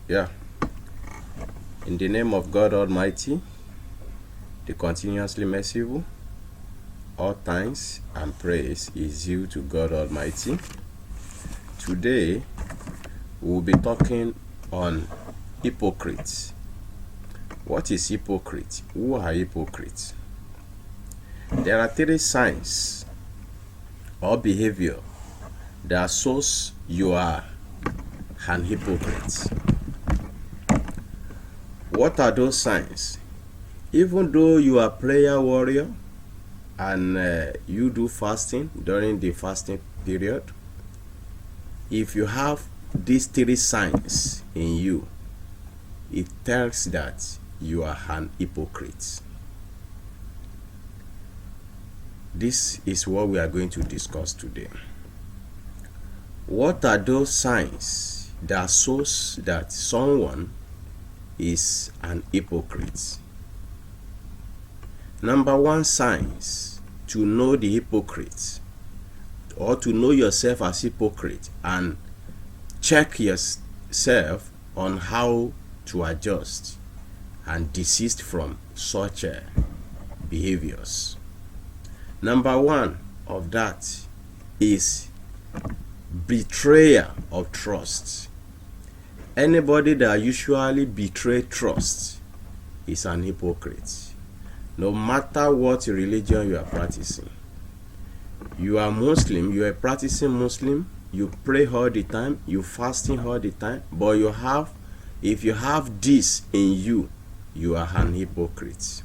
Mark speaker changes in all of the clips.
Speaker 1: Yeah. In the name of God Almighty, the continuously merciful, all thanks and praise is due to God Almighty. Today, we'll be talking on hypocrites. What is hypocrite? Who are hypocrites? There are three signs or behavior that shows you are an hypocrite. What are those signs? Even though you are prayer warrior and you do fasting during the fasting period, if you have these three signs in you, it tells that you are an hypocrite. This is what we are going to discuss today. What are those signs that shows that someone is an hypocrite? Number one signs to know the hypocrite, or to know yourself as hypocrite and check yourself on how to adjust and desist from such behaviors. Number one of that is betrayal of trust. Anybody that usually betray trust is an hypocrite. No matter what religion you are practicing. You are Muslim, you are practicing Muslim, you pray all the time, you fasting all the time, but if you have this in you, you are an hypocrite.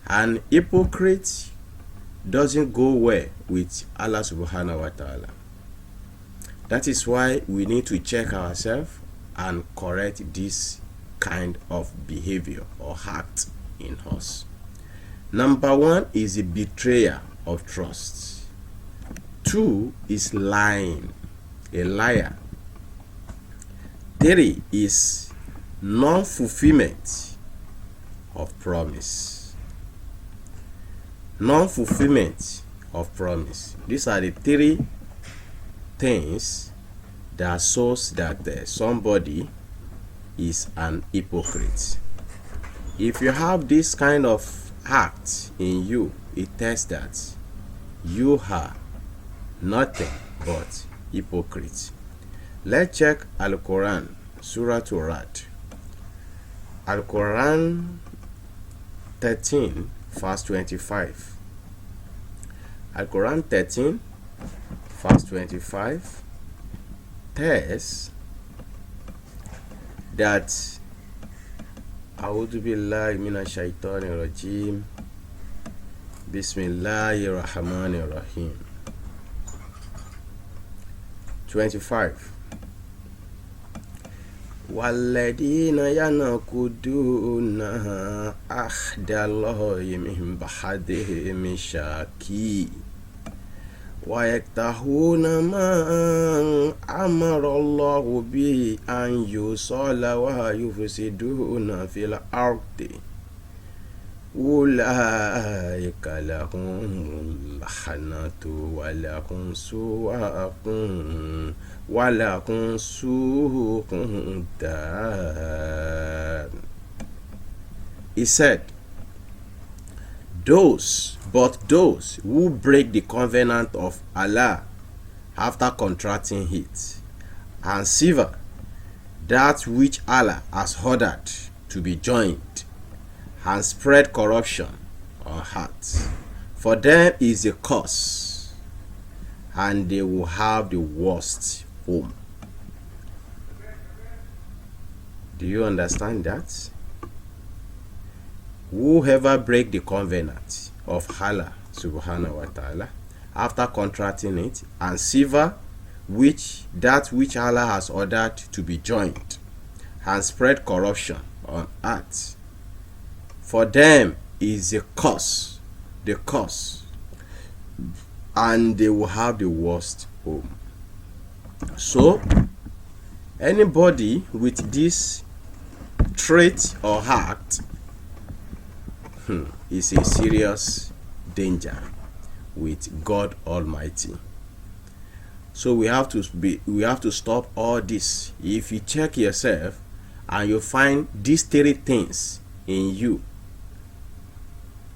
Speaker 1: An hypocrite doesn't go well with Allah subhanahu wa ta'ala. That is why we need to check ourselves and correct this kind of behavior or act in us. Number one is a betrayal of trust. Two is lying, a liar. Three is non-fulfillment of promise. Non-fulfillment of promise. These are the three things that shows that somebody is an hypocrite. If you have this kind of act in you, it tells that you are nothing but hypocrite. Let's check Al-Quran, Surah Ra'd. Al-Quran 13, verse 25. Al-Quran 13, verse 25 tells that A'udhu billahi minash shaitanir rajim. Bismillahir rahmanir rahim. 25. وَالَّذِينَ يَنَقُضُونَ عَهْدَ اللَّهِ مِن بَعْدِ مِيثَاقِهِ وَيَقْطَعُونَ مَا أَمَرَ اللَّهُ بِهِ أَن يُوصَلَ وَيُفْسِدُونَ فِي الْأَرْضِ أُولَئِكَ لَهُمُ اللَّعْنَةُ وَلَهُمْ سُوءُ الدَّارِ. He said, those who break the covenant of Allah after contracting it, and sever that which Allah has ordered to be joined, and spread corruption on hearts, for them is a curse, and they will have the worst home. Do you understand that? Whoever break the covenant of Allah subhanahu wa ta'ala after contracting it, and sever that which Allah has ordered to be joined, and spread corruption on earth, for them is a curse, and they will have the worst home. So, anybody with this trait or act is a serious danger with God Almighty. So we have to stop all this. If you check yourself and you find these three things in you,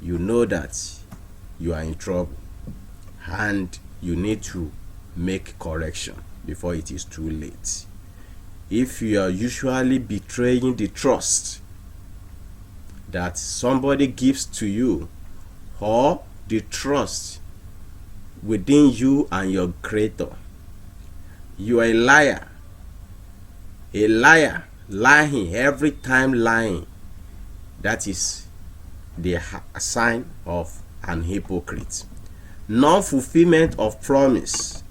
Speaker 1: you know that you are in trouble and you need to make correction before it is too late. If you are usually betraying the trust that somebody gives to you, or the trust within you and your creator, you are a liar. A liar, lying every time, lying. That is the sign of an hypocrite. Non-fulfillment of promise.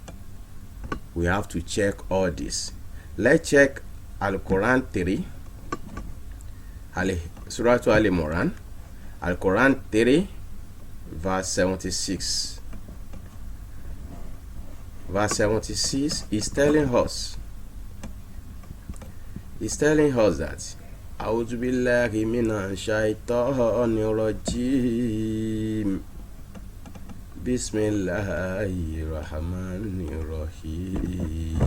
Speaker 1: We have to check all this. Let's check Al-Quran 3, Surah Al-Imran, Al-Quran 3, verse 76. Verse 76 is telling us that A'udhu billahi minash shaitanir rajim. Bismillahir rahmanir rahim.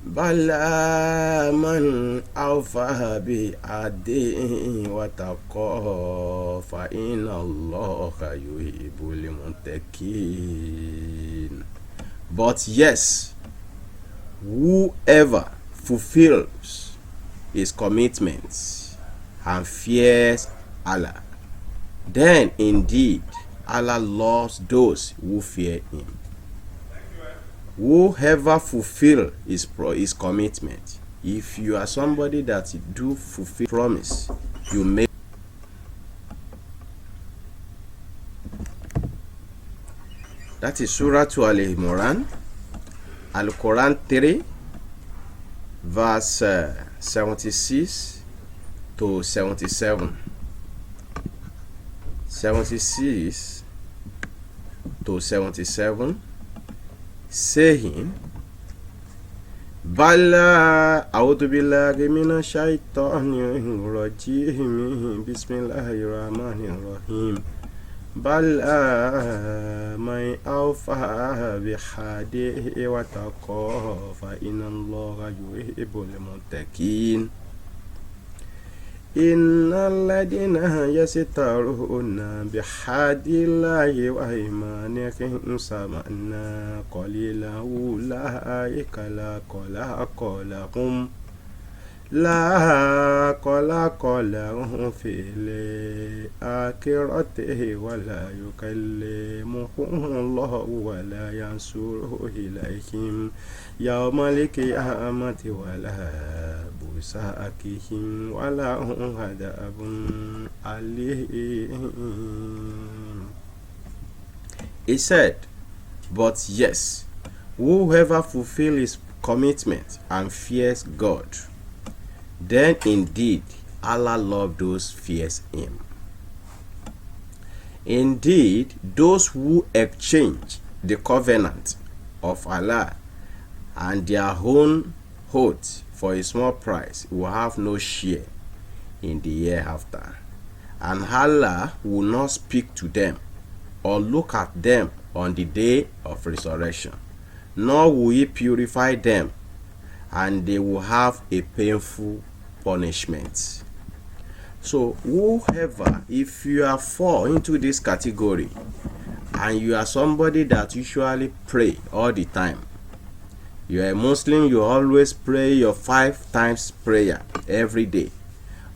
Speaker 1: Bala man awfa bi adi wa taqa fa inna Allaha yuhibbul muttaqin. But yes, whoever fulfills his commitments and fears Allah, then indeed Allah loves those who fear him. Whoever fulfill his commitment. If you are somebody that do fulfill promise, you make. That is Surah Al-Imran, Al-Quran 3, verse 76 to 77. 76 to 77, saying, Bala a'udhu billahi minash shaitanir rajim. Bismillahir rahmanir rahim. Bala man awfa bihadihi wa taqa fa inna Allaha yuhibbul muttaqin. Innal ladina yasitaruna bihadillahi wa imanihim sama'na qalilan ulaika la qalaqalahum fil akhirati wa la yukallimuhum Allahu wa la yansuru ilayhim yawmal qiyamati wa la busa'akihim wa la hum adabun alim. He said, but yes, whoever fulfills his commitment and fears God, then indeed Allah loves those fears him. Indeed, those who exchange the covenant of Allah and their own oath for a small price will have no share in the hereafter, and Allah will not speak to them or look at them on the day of resurrection, nor will he purify them, and they will have a painful punishment. So whoever, if you are fall into this category and you are somebody that usually pray all the time, you are a Muslim, you always pray your 5 times prayer every day,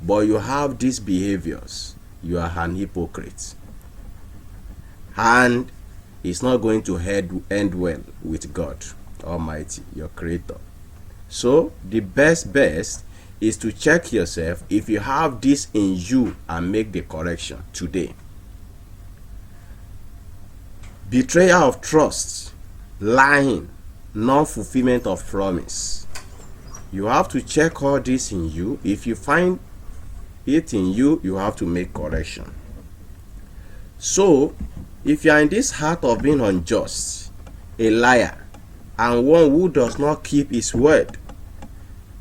Speaker 1: but you have these behaviors, you are an hypocrite, and it's not going to end well with God Almighty, your creator. So the best is to check yourself if you have this in you and make the correction today. Betrayal of trust, lying, non-fulfillment of promise. You have to check all this in you. If you find it in you, you have to make correction. So if you are in this heart of being unjust, a liar, and one who does not keep his word,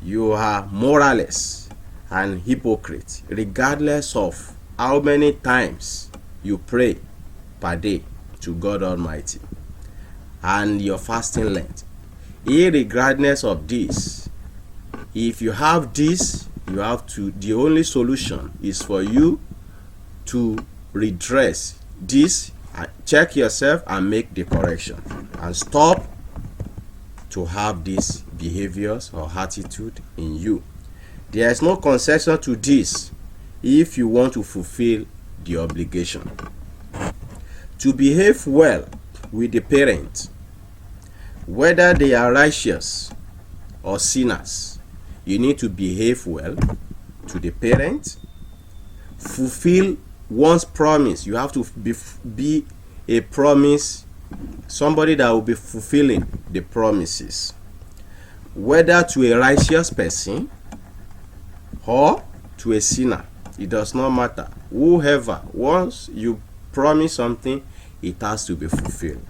Speaker 1: you are moralless and hypocrite, regardless of how many times you pray per day to God Almighty. and your fasting length. Irregardless of this, if you have this, you have to, the only solution is for you to redress this, check yourself and make the correction, and stop to have these behaviors or attitude in you. There is no concession to this if you want to fulfill the obligation. To behave well with the parents, whether they are righteous or sinners, you need to behave well to the parents. Fulfill one's promise. You have to be a promise, somebody that will be fulfilling the promises, whether to a righteous person or to a sinner. It does not matter. Whoever, once you promise something, it has to be fulfilled.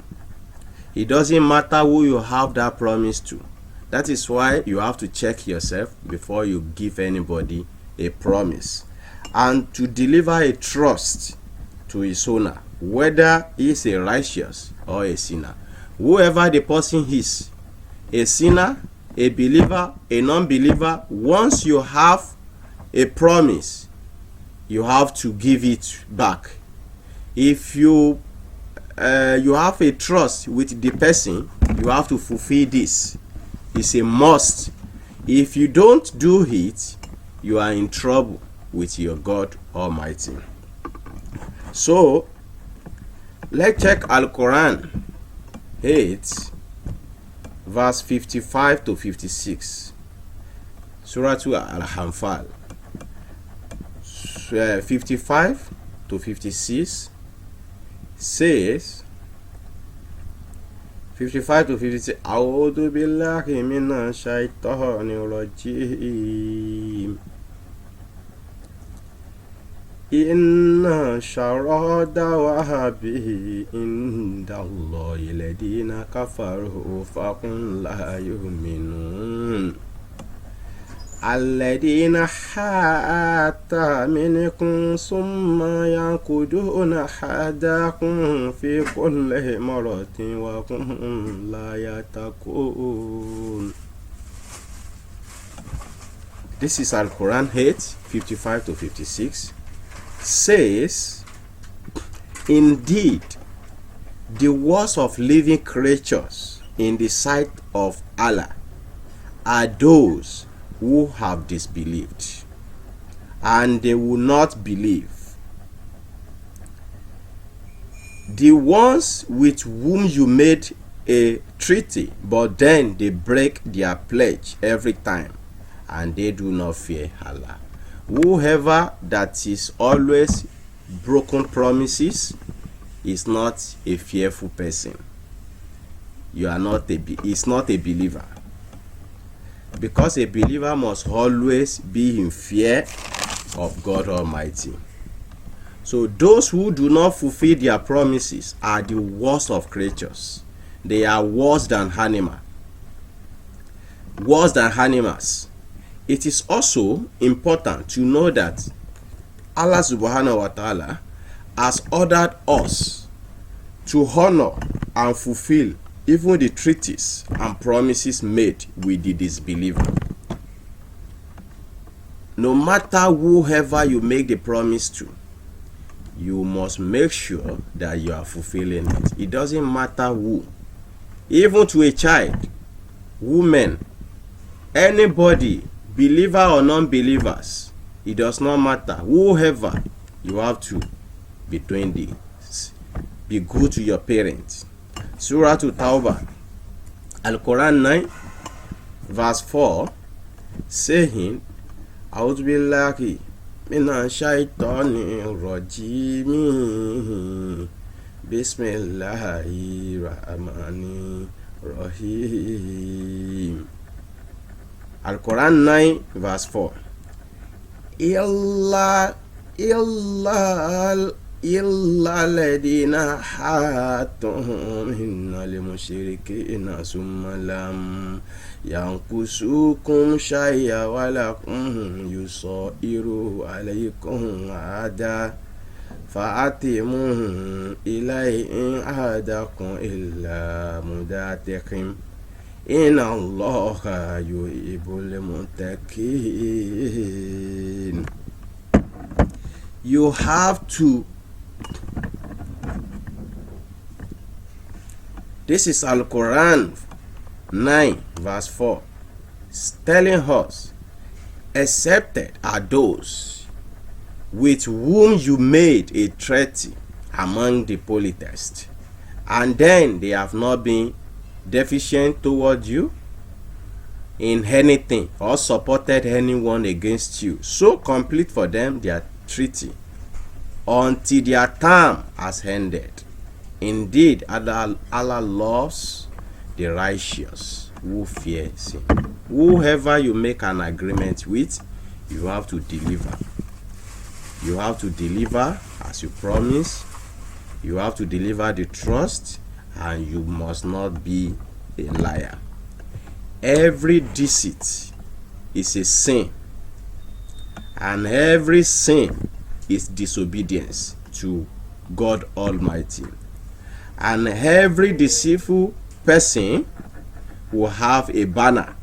Speaker 1: It doesn't matter who you have that promise to. That is why you have to check yourself before you give anybody a promise, and to deliver a trust to his owner, whether he is a righteous or a sinner. Whoever the person is, a sinner, a believer, a non-believer, once you have a promise, you have to give it back. If you have a trust with the person, you have to fulfill this. It's a must. If you don't do it, you are in trouble with your God Almighty. So let's check Al-Quran 8 verse 55 to 56. Surah Al-Anfal 55 to 56 says, 55 to 56, A'udhu billahi minash shaitanir rajim. Inna sharra dawabi indallahi ladina kafaru faqul la yu'minun. Alladina hatta minkum summa yanquduna hadakum fi kulli maratin wa kum la yatakun. This is Al-Quran 8, 55 to 56. Says, indeed, the worst of living creatures in the sight of Allah are those who have disbelieved, and they will not believe. The ones with whom you made a treaty, but then they break their pledge every time, and they do not fear Allah. Whoever that is always broken promises is not a fearful person. You are not is not a believer. Because a believer must always be in fear of God Almighty. So those who do not fulfill their promises are the worst of creatures. They are worse than animals. Worse than animals. It is also important to know that Allah subhanahu wa ta'ala has ordered us to honor and fulfill even the treaties and promises made with the disbeliever. No matter whoever you make the promise to, you must make sure that you are fulfilling it. It doesn't matter who. Even to a child, women, anybody, believer or non-believers, it does not matter. Whoever, you have to be doing this. Be good to your parents. Surah Tawbah, Al-Quran 9, verse 4, saying, A'udhu billahi minash shaitanir rajim. Bismillahirrahmanirrahim. Al-Quran 9, verse 4. Illa ladina hatum minal mushrikina summa lam yankusukum shay'a wa lakum yusairu alaykum ada فأتموا إليه عهدكم إلا مداتكم إن الله يحب المتقين. You have to. This is Al-Quran 9 verse 4, telling us, accepted are those with whom you made a treaty among the polytheists, and then they have not been deficient toward you in anything or supported anyone against you. So complete for them their treaty until their term has ended. Indeed, Allah loves the righteous who fear him. Whoever you make an agreement with, you have to deliver. You have to deliver as you promise. You have to deliver the trust, and you must not be a liar. Every deceit is a sin, and every sin is disobedience to God Almighty. And every deceitful person will have a banner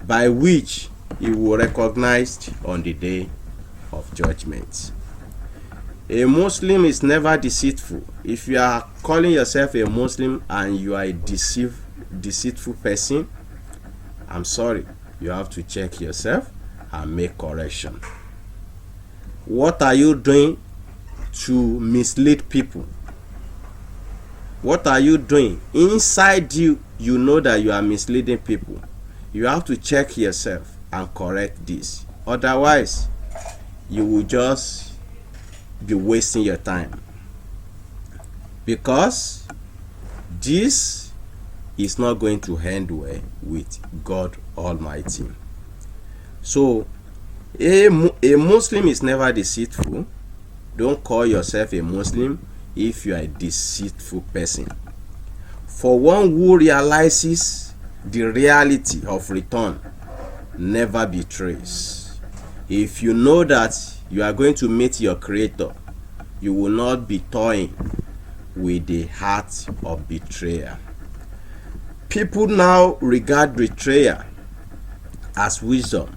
Speaker 1: by which he will be recognized on the day of judgment. A Muslim is never deceitful. If you are calling yourself a Muslim and you are a deceitful person, I'm sorry, you have to check yourself and make correction. What are you doing to mislead people? What are you doing? Inside you, you know that you are misleading people. You have to check yourself and correct this. Otherwise, you will just be wasting your time. Because this is not going to end well with God Almighty. So, a Muslim is never deceitful. Don't call yourself a Muslim if you are a deceitful person. For one who realizes the reality of return never betrays. If you know that you are going to meet your Creator, you will not be toying with the heart of betrayal. People now regard betrayal as wisdom.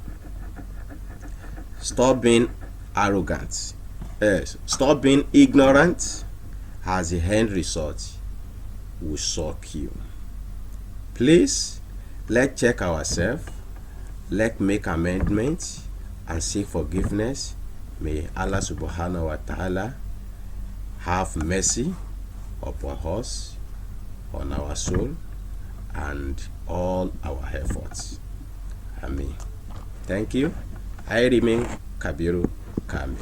Speaker 1: Stop being arrogant. Stop being ignorant, as the end result will suck you. Please, let's check ourselves. Let's make amendments and seek forgiveness. May Allah subhanahu wa ta'ala have mercy upon us, on our soul, and all our efforts. Amen. Thank you. I remain Kabiru Kamil.